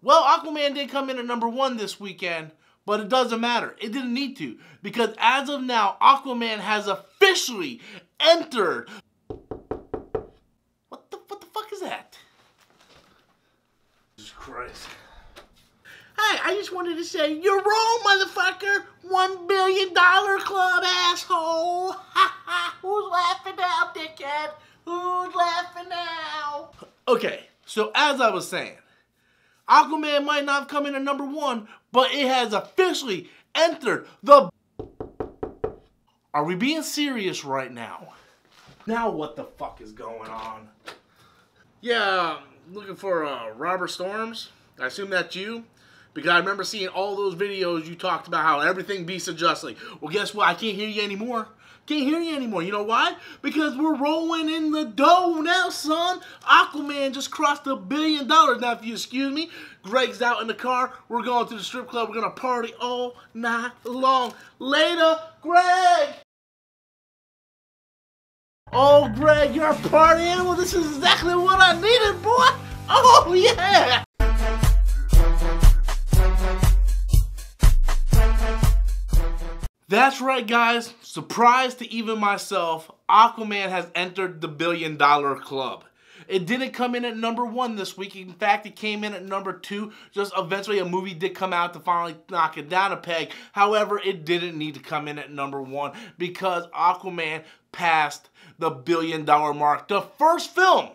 Well, Aquaman did come in at #1 this weekend, but it doesn't matter. It didn't need to, because as of now, Aquaman has officially entered. What the fuck is that? Jesus Christ. Hey, I just wanted to say, you're wrong, motherfucker! $1 billion club, asshole! Ha ha! Who's laughing now, dickhead? Who's laughing now? Okay, so as I was saying, Aquaman might not have come in at #1, but it has officially entered the... Are we being serious right now? Now what the fuck is going on? Yeah, looking for Robert Storms. I assume that's you. Because I remember seeing all those videos you talked about how everything beats adjustly. Well, guess what? I can't hear you anymore. Can't hear you anymore. You know why? Because we're rolling in the dough now, son. Aquaman just crossed $1 billion. Now, if you excuse me, Greg's out in the car. We're going to the strip club. We're going to party all night long. Later, Greg. Oh, Greg, you're a party animal. This is exactly what I needed, boy. Oh, yeah. That's right, guys. Surprise to even myself, Aquaman has entered the $1 billion club. It didn't come in at #1 this week. In fact, it came in at #2. Just eventually a movie did come out to finally knock it down a peg. However, it didn't need to come in at #1 because Aquaman passed the $1 billion mark. The first film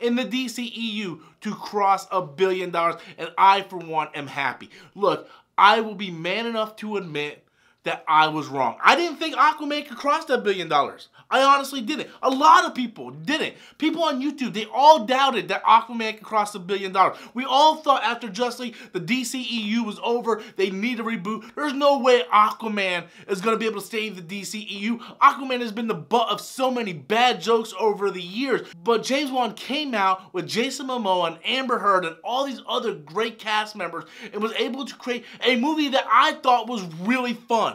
in the DCEU to cross $1 billion. And I, for one, am happy. Look, I will be man enough to admit that I was wrong. I didn't think Aquaman could cross that $1 billion. I honestly didn't. A lot of people didn't. People on YouTube, they all doubted that Aquaman could cross $1 billion. We all thought after Justice League, the DCEU was over. They need a reboot. There's no way Aquaman is going to be able to save the DCEU. Aquaman has been the butt of so many bad jokes over the years. But James Wan came out with Jason Momoa and Amber Heard and all these other great cast members and was able to create a movie that I thought was really fun.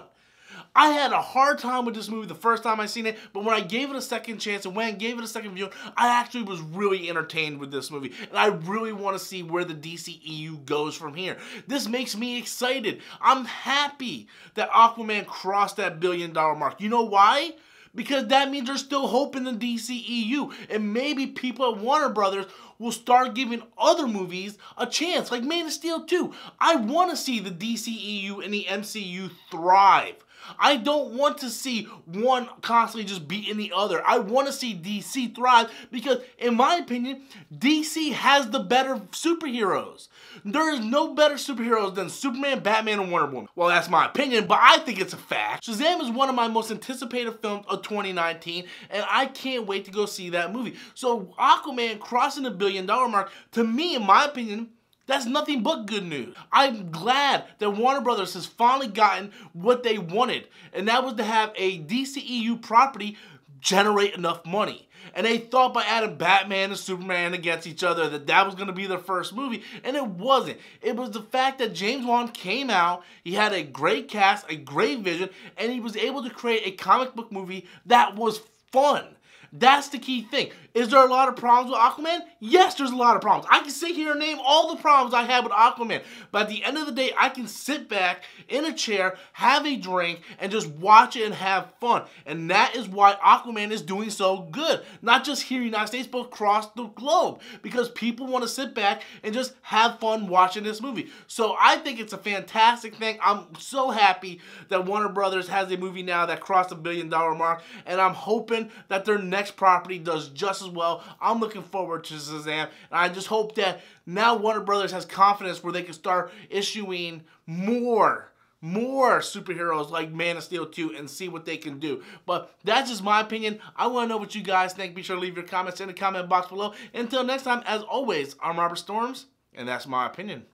I had a hard time with this movie the first time I seen it, but when I gave it a second chance and when I gave it a second view, I actually was really entertained with this movie. And I really want to see where the DCEU goes from here. This makes me excited. I'm happy that Aquaman crossed that $1 billion mark. You know why? Because that means there's still hope in the DCEU. And maybe people at Warner Brothers will start giving other movies a chance, like Man of Steel 2. I want to see the DCEU and the MCU thrive. I don't want to see one constantly just beating the other. I want to see DC thrive because, in my opinion, DC has the better superheroes. There is no better superheroes than Superman, Batman, and Wonder Woman. Well, that's my opinion, but I think it's a fact. Shazam is one of my most anticipated films of 2019, and I can't wait to go see that movie. So Aquaman crossing the $1 billion mark, to me, in my opinion, that's nothing but good news. I'm glad that Warner Brothers has finally gotten what they wanted, and that was to have a DCEU property generate enough money. And they thought by adding Batman and Superman against each other that was going to be their first movie, and it wasn't. It was the fact that James Wan came out, he had a great cast, a great vision, and he was able to create a comic book movie that was fun. That's the key thing. Is there a lot of problems with Aquaman? Yes, there's a lot of problems. I can sit here and name all the problems I have with Aquaman. But at the end of the day, I can sit back in a chair, have a drink, and just watch it and have fun. And that is why Aquaman is doing so good. Not just here in the United States, but across the globe. Because people want to sit back and just have fun watching this movie. So I think it's a fantastic thing. I'm so happy that Warner Brothers has a movie now that crossed the $1 billion mark. And I'm hoping that their next property does just as well. I'm looking forward to Shazam, and I just hope that now Warner Brothers has confidence where they can start issuing more superheroes like Man of Steel 2 and see what they can do. But that's just my opinion. I want to know what you guys think. Be sure to leave your comments in the comment box below. Until next time, as always, I'm Robert Storms, and that's my opinion.